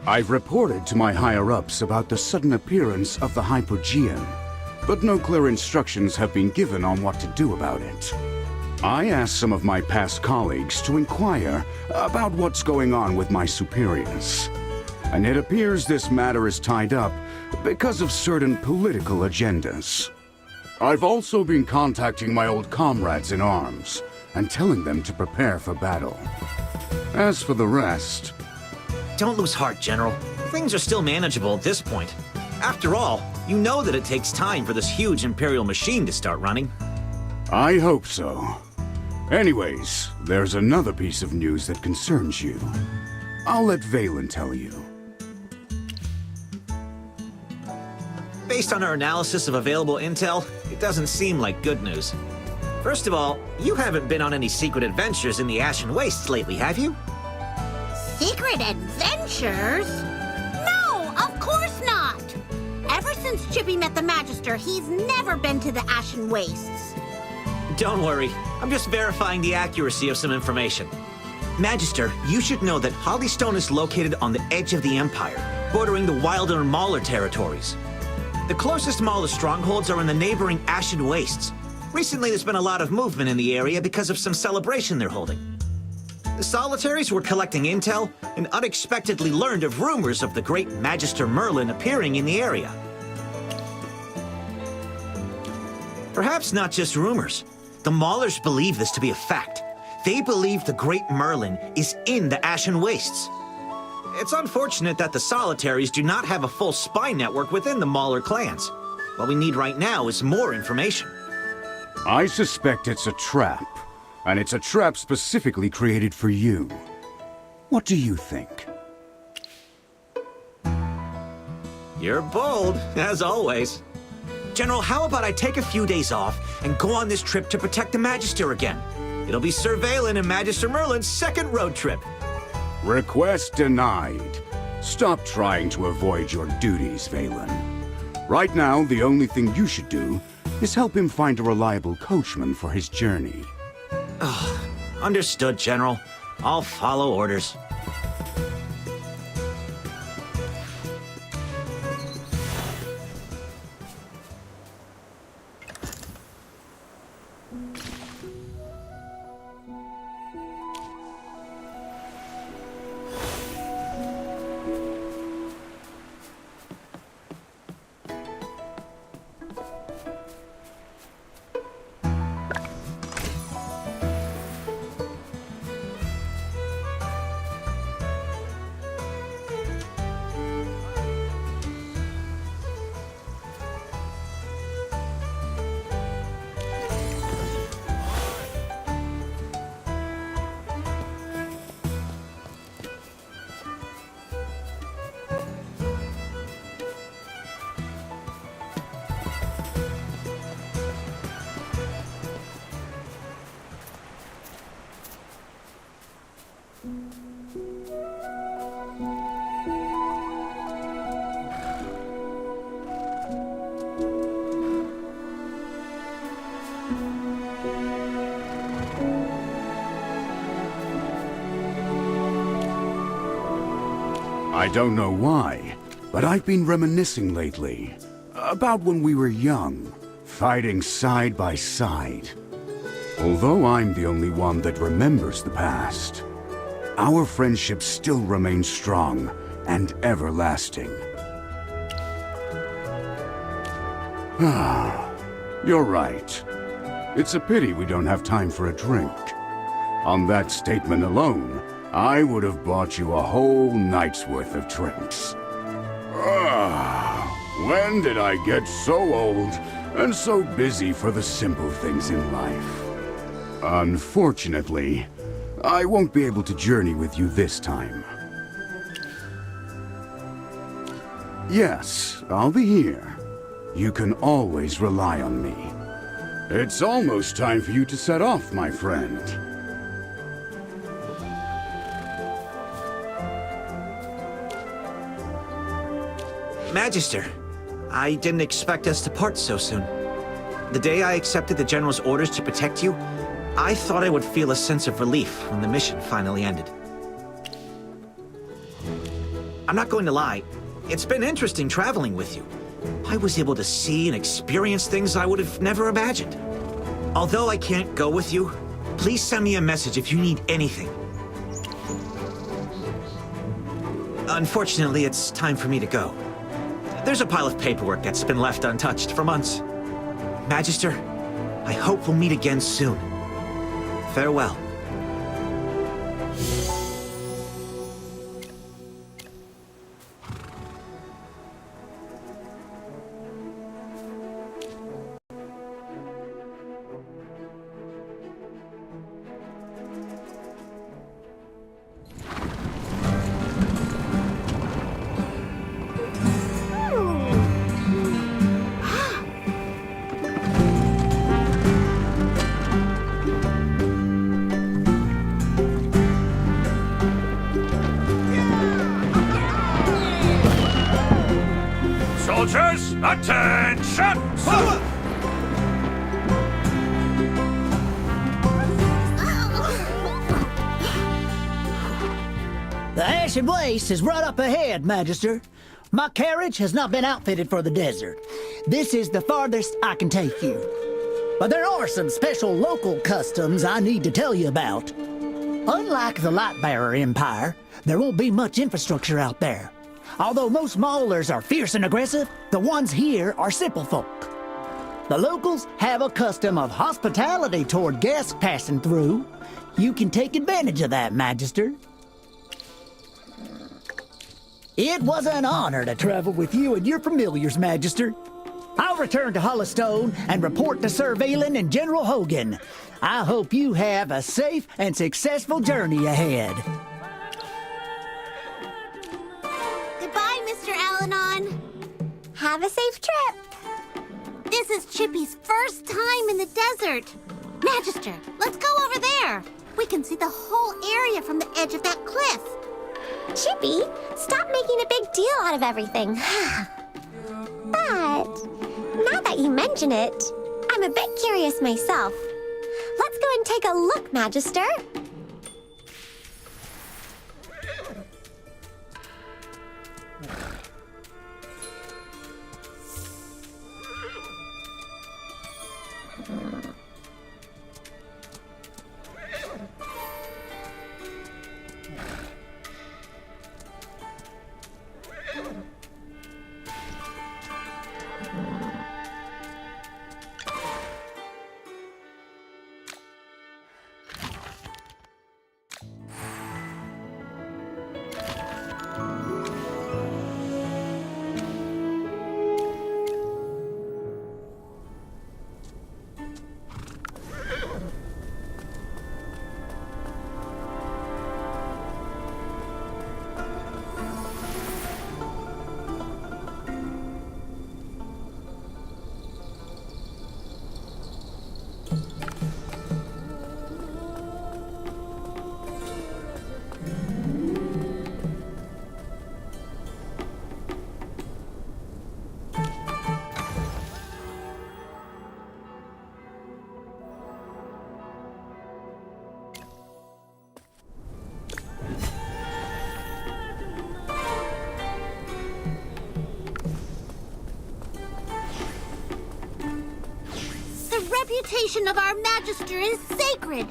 I've reported to my higher-ups about the sudden appearance of the Hypogean, but no clear instructions have been given on what to do about it. I asked some of my past colleagues to inquire about what's going on with my superiors, and it appears this matter is tied up because of certain political agendas. I've also been contacting my old comrades in arms and telling them to prepare for battle. As for the rest... Don't lose heart, General. Things are still manageable at this point. After all, you know that it takes time for this huge Imperial machine to start running. I hope so. Anyways, there's another piece of news that concerns you. I'll let Vaylin tell you. Based on our analysis of available intel, it doesn't seem like good news. First of all, you haven't been on any secret adventures in the Ashen Wastes lately, have you? Secret adventures? No, of course not! Ever since Chippy met the Magister, he's never been to the Ashen Wastes. Don't worry, I'm just verifying the accuracy of some information. Magister, you should know that Hollystone is located on the edge of the Empire, bordering the Wilder and Mauler territories. The closest Mauler strongholds are in the neighboring Ashen Wastes. Recently, there's been a lot of movement in the area because of some celebration they're holding. The Solitaries were collecting intel and unexpectedly learned of rumors of the great Magister Merlin appearing in the area. Perhaps not just rumors. The Maulers believe this to be a fact. They believe the great Merlin is in the Ashen Wastes. It's unfortunate that the Solitaries do not have a full spy network within the Mauler clans. What we need right now is more information. I suspect it's a trap, and it's a trap specifically created for you. What do you think? You're bold, as always. General, how about I take a few days off and go on this trip to protect the Magister again? It'll be Sir Vaylin and Magister Merlin's second road trip. Request denied. Stop trying to avoid your duties, Vaylin. Right now, the only thing you should do is help him find a reliable coachman for his journey. Understood, General. I'll follow orders. I don't know why, but I've been reminiscing lately about when we were young, fighting side by side. Although I'm the only one that remembers the past, our friendship still remains strong and everlasting. You're right. It's a pity we don't have time for a drink. On that statement alone, I would have bought you a whole night's worth of drinks. When did I get so old and so busy for the simple things in life? Unfortunately, I won't be able to journey with you this time. Yes, I'll be here. You can always rely on me. It's almost time for you to set off, my friend. Magister, I didn't expect us to part so soon. The day I accepted the General's orders to protect you, I thought I would feel a sense of relief when the mission finally ended. I'm not going to lie. It's been interesting traveling with you. I was able to see and experience things I would have never imagined. Although I can't go with you, please send me a message if you need anything. Unfortunately, it's time for me to go. There's a pile of paperwork that's been left untouched for months. Magister, I hope we'll meet again soon. Farewell. Soldiers, attention! The Ashen Waste is right up ahead, Magister. My carriage has not been outfitted for the desert. This is the farthest I can take you. But there are some special local customs I need to tell you about. Unlike the Lightbearer Empire, there won't be much infrastructure out there. Although most maulers are fierce and aggressive, the ones here are simple folk. The locals have a custom of hospitality toward guests passing through. You can take advantage of that, Magister. It was an honor to travel with you and your familiars, Magister. I'll return to Hollystone and report to Sir Valen and General Hogan. I hope you have a safe and successful journey ahead. Goodbye, Mr. Alanon. Have a safe trip. This is Chippy's first time in the desert. Magister, let's go over there. We can see the whole area from the edge of that cliff. Chippy, stop making a big deal out of everything. But now that you mention it, I'm a bit curious myself. Let's go and take a look, Magister. The reputation of our Magister is sacred.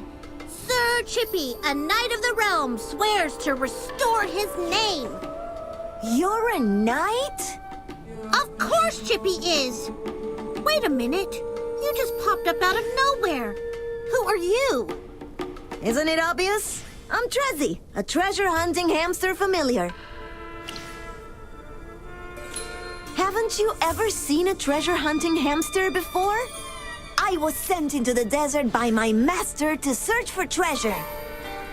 Sir Chippy, a knight of the realm, swears to restore his name. You're a knight? Of course Chippy is. Wait a minute. You just popped up out of nowhere. Who are you? Isn't it obvious? I'm Trezzy, a treasure-hunting hamster familiar. Haven't you ever seen a treasure-hunting hamster before? I was sent into the desert by my master to search for treasure.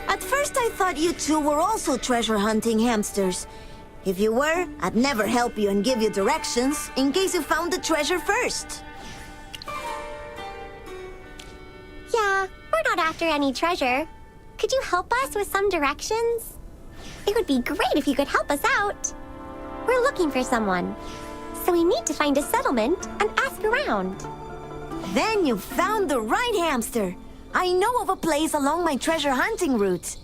At first I thought you two were also treasure-hunting hamsters. If you were, I'd never help you and give you directions in case you found the treasure first. Yeah, we're not after any treasure. Could you help us with some directions? It would be great if you could help us out. We're looking for someone, so we need to find a settlement and ask around. Then you found the right hamster. I know of a place along my treasure hunting route.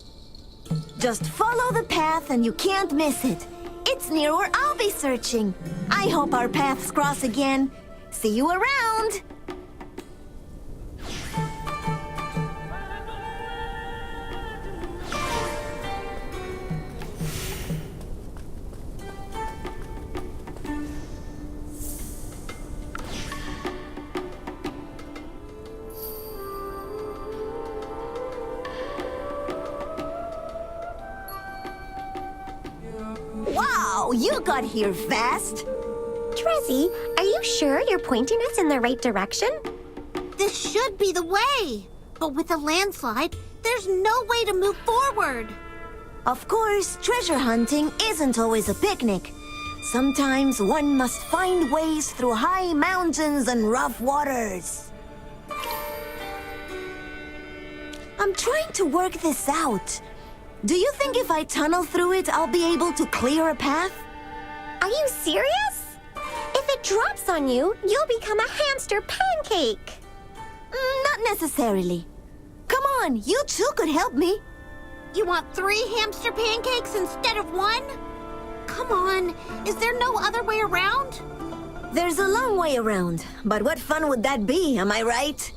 Just follow the path and you can't miss it. It's that's near where I'll be searching. I hope our paths cross again. See you around! Wow, you got here fast! Trezzy, are you sure you're pointing us in the right direction? This should be the way. But with a landslide, there's no way to move forward. Of course, treasure hunting isn't always a picnic. Sometimes one must find ways through high mountains and rough waters. I'm trying to work this out. Do you think if I tunnel through it, I'll be able to clear a path? Are you serious? If it drops on you, you'll become a hamster pancake. Not necessarily. Come on, you two could help me. You want 3 hamster pancakes instead of 1? Come on, is there no other way around? There's a long way around, but what fun would that be, am I right?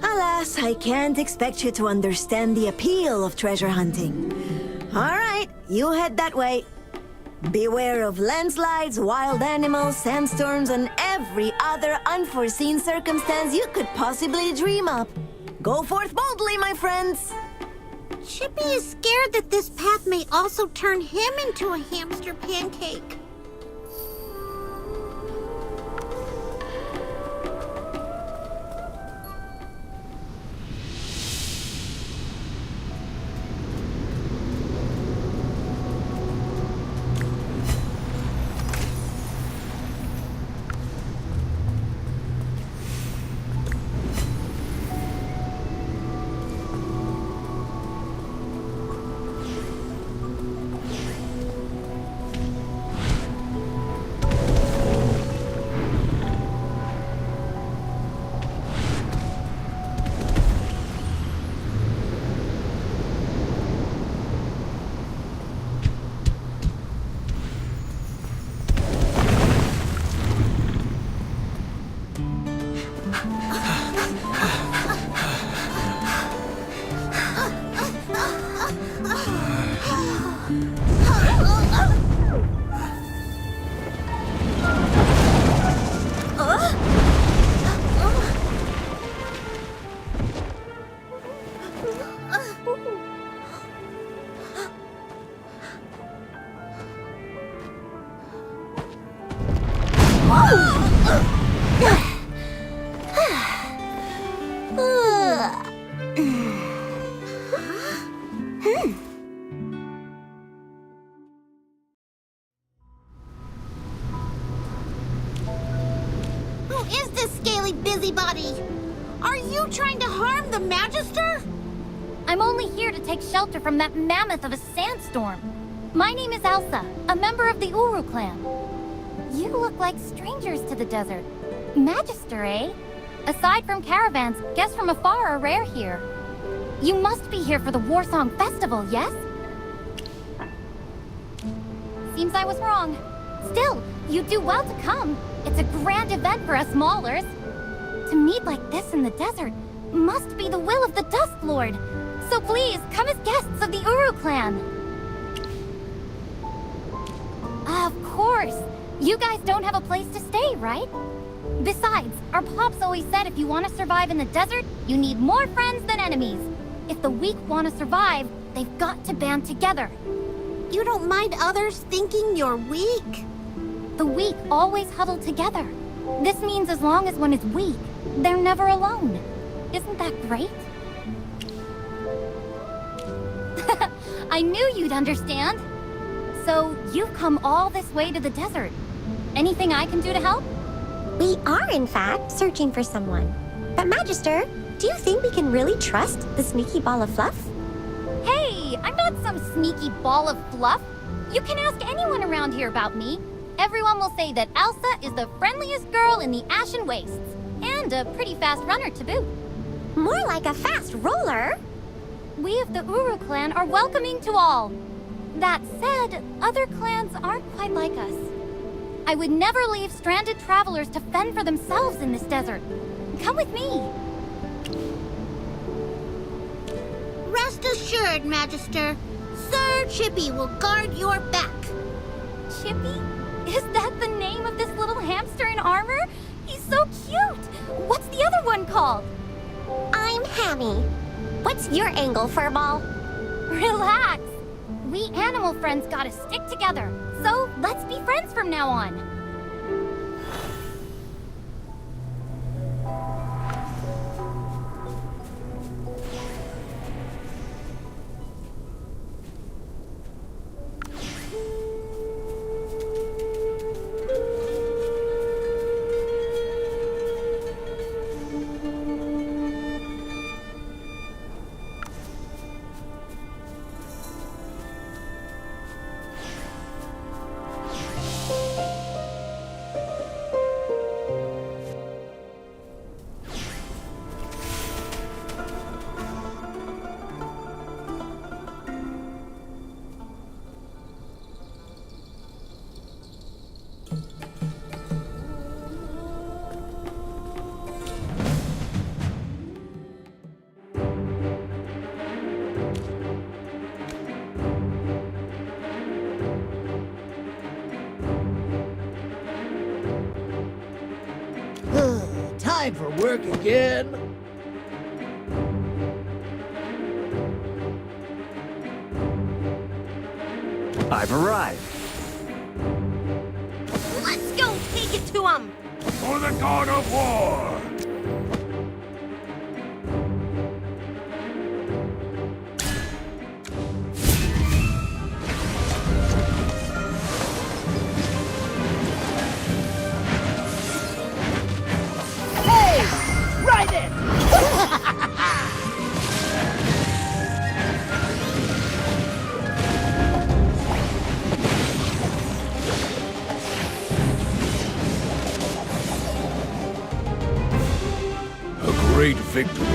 Alas, I can't expect you to understand the appeal of treasure hunting. All right, you head that way. Beware of landslides, wild animals, sandstorms, and every other unforeseen circumstance you could possibly dream up. Go forth boldly, my friends! Chippy is scared that this path may also turn him into a hamster pancake. Who is this scaly busybody? Are you trying to harm the Magister? I'm only here to take shelter from that mammoth of a sandstorm. My name is Elsa, a member of the Uru clan. You look like strangers to the desert. Magister, eh? Aside from caravans, guests from afar are rare here. You must be here for the Warsong Festival, yes? Seems I was wrong. Still, you do well to come. It's a grand event for us Maulers. To meet like this in the desert must be the will of the Dusk Lord. So please, come as guests of the Uru clan. Of course. You guys don't have a place to stay, right? Besides, our pops always said if you want to survive in the desert, you need more friends than enemies. If the weak want to survive, they've got to band together. You don't mind others thinking you're weak? The weak always huddle together. This means as long as one is weak, they're never alone. Isn't that great? I knew you'd understand. So, you've come all this way to the desert. Anything I can do to help? We are, in fact, searching for someone. But Magister, do you think we can really trust the sneaky ball of fluff? Hey, I'm not some sneaky ball of fluff. You can ask anyone around here about me. Everyone will say that Elsa is the friendliest girl in the Ashen Wastes. And a pretty fast runner to boot. More like a fast roller. We of the Uru clan are welcoming to all. That said, other clans aren't quite like us. I would never leave stranded travelers to fend for themselves in this desert. Come with me. Rest assured, Magister. Sir Chippy will guard your back. Chippy? Is that the name of this little hamster in armor? He's so cute! What's the other one called? I'm Hammy. What's your angle, Furball? Relax! We animal friends gotta stick together, so let's be friends from now on. Time for work again. I've arrived. Let's go take it to him! For the god of war! Hey! Right it! A great victory,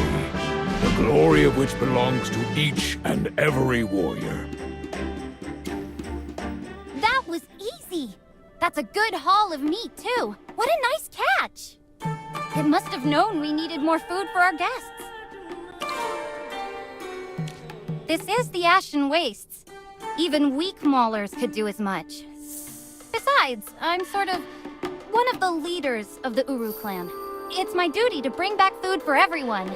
the glory of which belongs to each and every warrior. That was easy. That's a good haul of meat, too. What a nice catch. It must have known we needed more food for our guests. This is the Ashen Wastes. Even weak maulers could do as much. Besides, I'm sort of one of the leaders of the Uru clan. It's my duty to bring back food for everyone.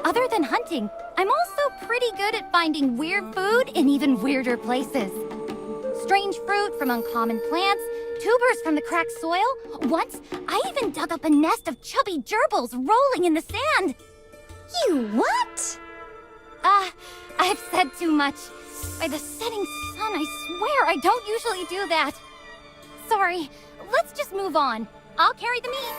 Other than hunting, I'm also pretty good at finding weird food in even weirder places. Strange fruit from uncommon plants, tubers from the cracked soil. Once, I even dug up a nest of chubby gerbils rolling in the sand. You what? I've said too much. By the setting sun, I swear I don't usually do that. Sorry, let's just move on. I'll carry the meat.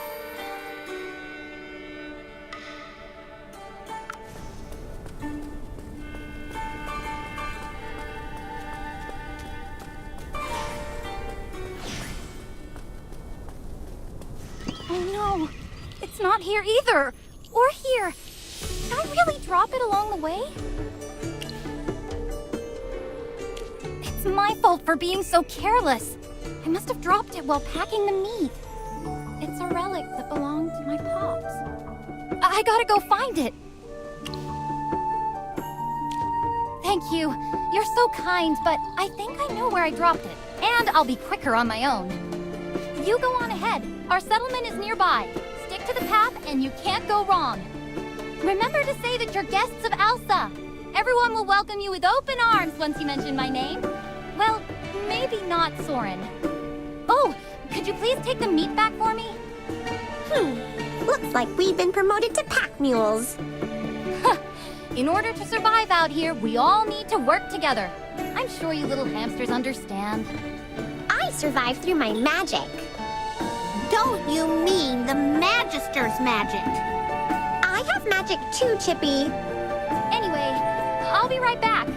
Oh no, it's not here either. Or here. Did I really drop it along the way? It's my fault for being so careless. I must have dropped it while packing the meat. It's a relic that belonged to my pops. I gotta go find it. Thank you. You're so kind, but I think I know where I dropped it. And I'll be quicker on my own. You go on ahead. Our settlement is nearby. Stick to the path and you can't go wrong. Remember to say that you're guests of Elsa. Everyone will welcome you with open arms once you mention my name. Well, maybe not Soren. Oh, could you please take the meat back for me? Looks like we've been promoted to pack mules. In order to survive out here, we all need to work together. I'm sure you little hamsters understand. I survived through my magic. Don't you mean the Magister's magic? I have magic too, Chippy. Anyway, I'll be right back.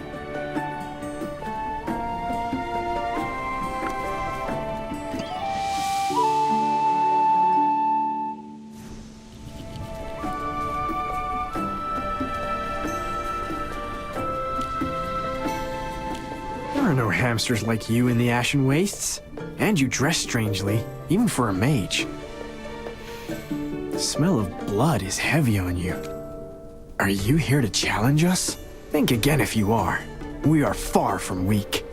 There are no hamsters like you in the Ashen Wastes. And you dress strangely, even for a mage. The smell of blood is heavy on you. Are you here to challenge us? Think again if you are. We are far from weak.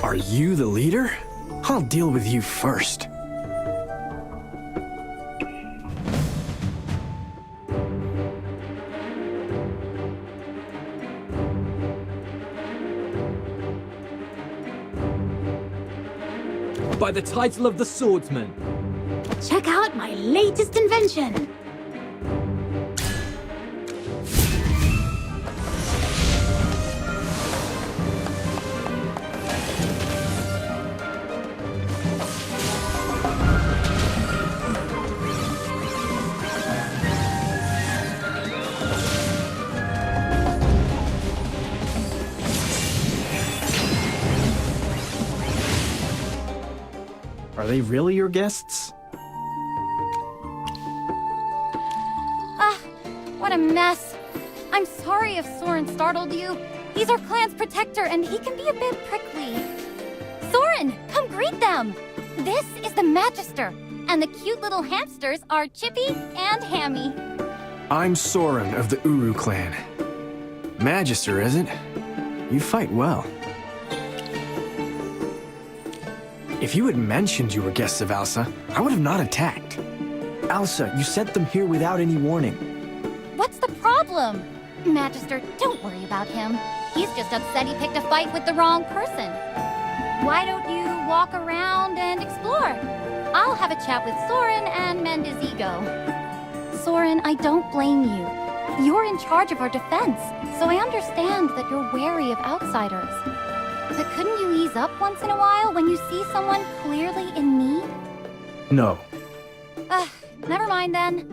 Are you the leader? I'll deal with you first. By the title of the swordsman. Check out my latest invention. Are they really your guests? What a mess. I'm sorry if Soren startled you. He's our clan's protector, and he can be a bit prickly. Soren, come greet them! This is the Magister, and the cute little hamsters are Chippy and Hammy. I'm Soren of the Uru clan. Magister, is it? You fight well. If you had mentioned you were guests of Alsa, I would have not attacked. Alsa, you sent them here without any warning. What's the problem? Magister, don't worry about him. He's just upset he picked a fight with the wrong person. Why don't you walk around and explore? I'll have a chat with Soren and mend his ego. Soren, I don't blame you. You're in charge of our defense, so I understand that you're wary of outsiders. But couldn't you ease up once in a while when you see someone clearly in need? No. Never mind then.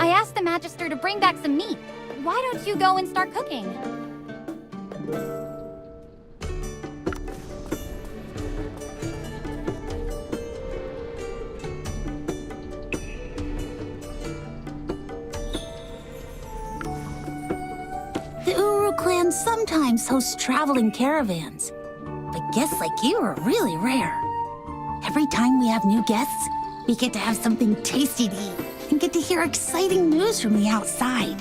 I asked the Magister to bring back some meat. Why don't you go and start cooking? The Uru clan sometimes hosts traveling caravans, but guests like you are really rare. Every time we have new guests, we get to have something tasty to eat and get to hear exciting news from the outside.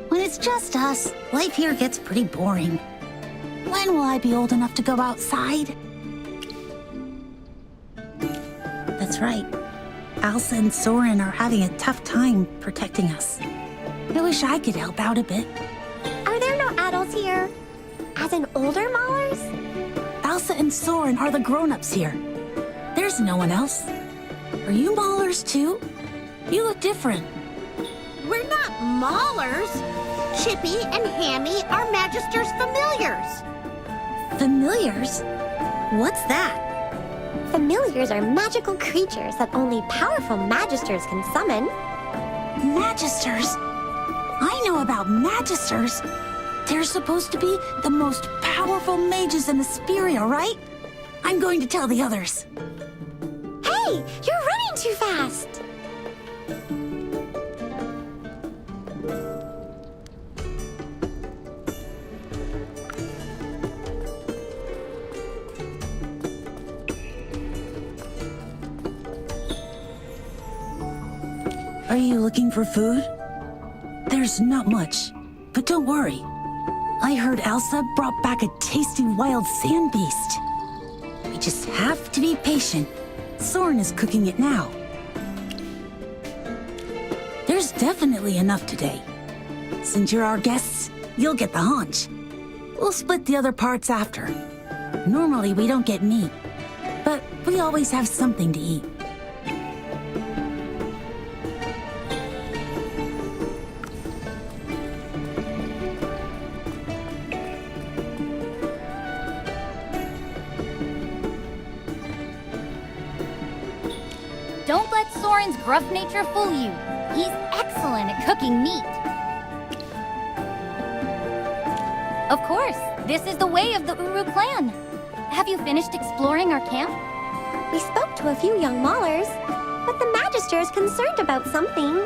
When it's just us, life here gets pretty boring. When will I be old enough to go outside? That's right. Alsa and Soren are having a tough time protecting us. I wish I could help out a bit. Are there no adults here? As in older Maulers? Alsa and Soren are the grown-ups here. There's no one else. Are you Maulers too? You look different. We're not Maulers. Chippy and Hammy are Magister's familiars. Familiars? What's that? Familiars are magical creatures that only powerful Magisters can summon. Magisters? I know about Magisters. They're supposed to be the most powerful mages in Asperia, right? I'm going to tell the others. Hey, you're running too fast! Are you looking for food? There's not much, but don't worry. I heard Alsa brought back a tasty wild sand beast. We just have to be patient. Soren is cooking it now. There's definitely enough today. Since you're our guests, you'll get the haunch. We'll split the other parts after. Normally we don't get meat, but we always have something to eat. Don't let Soren's gruff nature fool you. He's excellent at cooking meat. Of course, this is the way of the Uru clan. Have you finished exploring our camp? We spoke to a few young Maulers, but the Magister is concerned about something.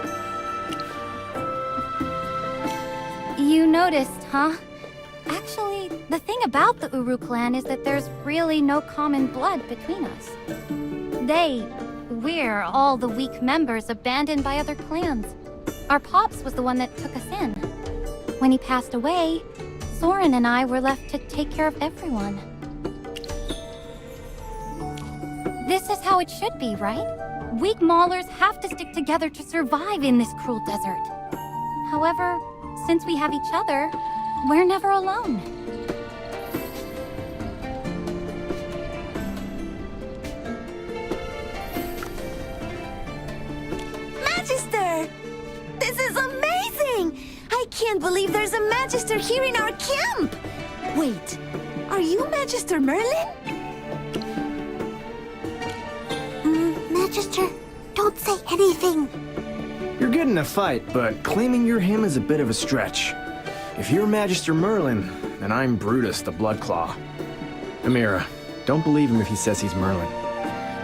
You noticed, huh? Actually, the thing about the Uru clan is that there's really no common blood between us. We're all the weak members abandoned by other clans. Our pops was the one that took us in. When he passed away, Soren and I were left to take care of everyone. This is how it should be, right? Weak Maulers have to stick together to survive in this cruel desert. However, since we have each other, we're never alone. Magister! This is amazing! I can't believe there's a Magister here in our camp! Wait, are you Magister Merlin? Magister, don't say anything. You're good in a fight, but claiming you're him is a bit of a stretch. If you're Magister Merlin, then I'm Brutus the Bloodclaw. Amira, don't believe him if he says he's Merlin.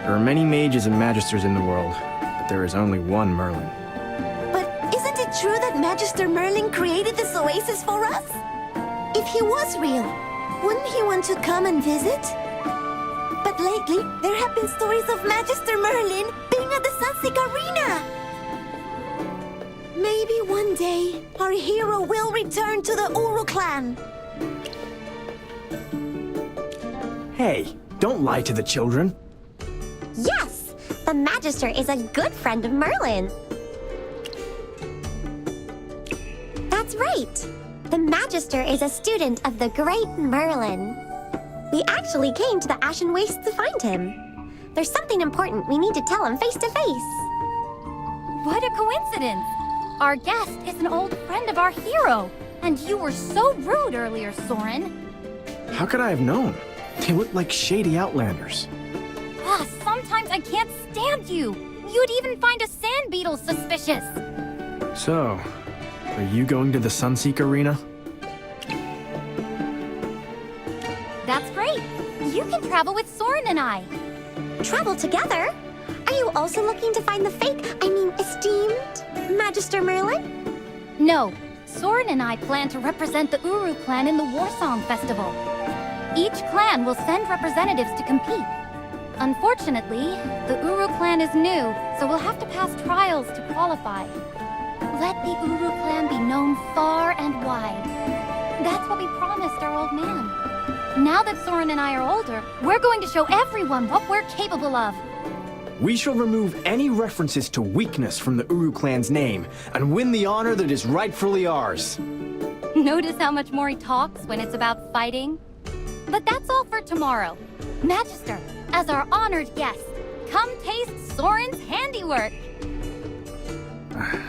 There are many mages and magisters in the world, but there is only one Merlin. But isn't it true that Magister Merlin created this oasis for us? If he was real, wouldn't he want to come and visit? But lately, there have been stories of Magister Merlin being at the Sunseek Arena. Maybe one day, our hero will return to the Uru clan. Hey, don't lie to the children. Yes! The Magister is a good friend of Merlin. That's right. The Magister is a student of the great Merlin. We actually came to the Ashen Wastes to find him. There's something important we need to tell him face to face. What a coincidence! Our guest is an old friend of our hero. And you were so rude earlier, Soren. How could I have known? They look like shady outlanders. Sometimes I can't stand you. You'd even find a sand beetle suspicious. So, are you going to the Sunseek Arena? That's great. You can travel with Soren and I. Travel together? Are you also looking to find the esteemed Magister Merlin? No. Soren and I plan to represent the Uru clan in the Warsong Festival. Each clan will send representatives to compete. Unfortunately, the Uru clan is new, so we'll have to pass trials to qualify. Let the Uru clan be known far and wide. That's what we promised our old man. Now that Soren and I are older, we're going to show everyone what we're capable of. We shall remove any references to weakness from the Uru clan's name and win the honor that is rightfully ours. Notice how much more he talks when it's about fighting? But that's all for tomorrow. Magister, as our honored guest, come taste Soren's handiwork.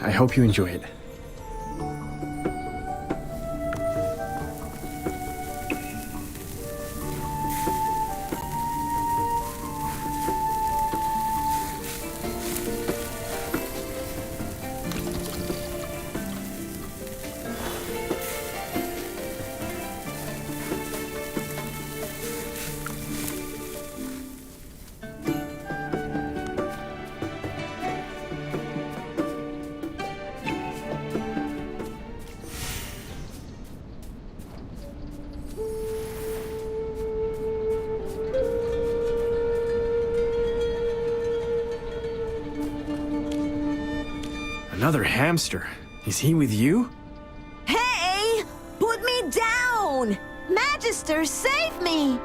I hope you enjoy it. Another hamster. Is he with you? Hey! Put me down! Magister, save me!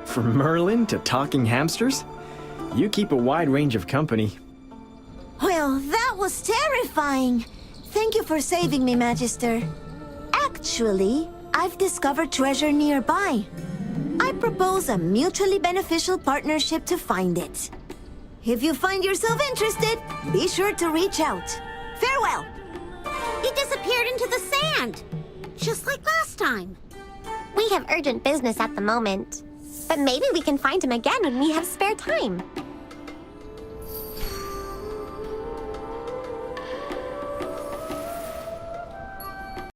From Merlin to talking hamsters? You keep a wide range of company. Well, that was terrifying. Thank you for saving me, Magister. Actually, I've discovered treasure nearby. I propose a mutually beneficial partnership to find it. If you find yourself interested, be sure to reach out. Farewell! He disappeared into the sand, just like last time. We have urgent business at the moment. But maybe we can find him again when we have spare time.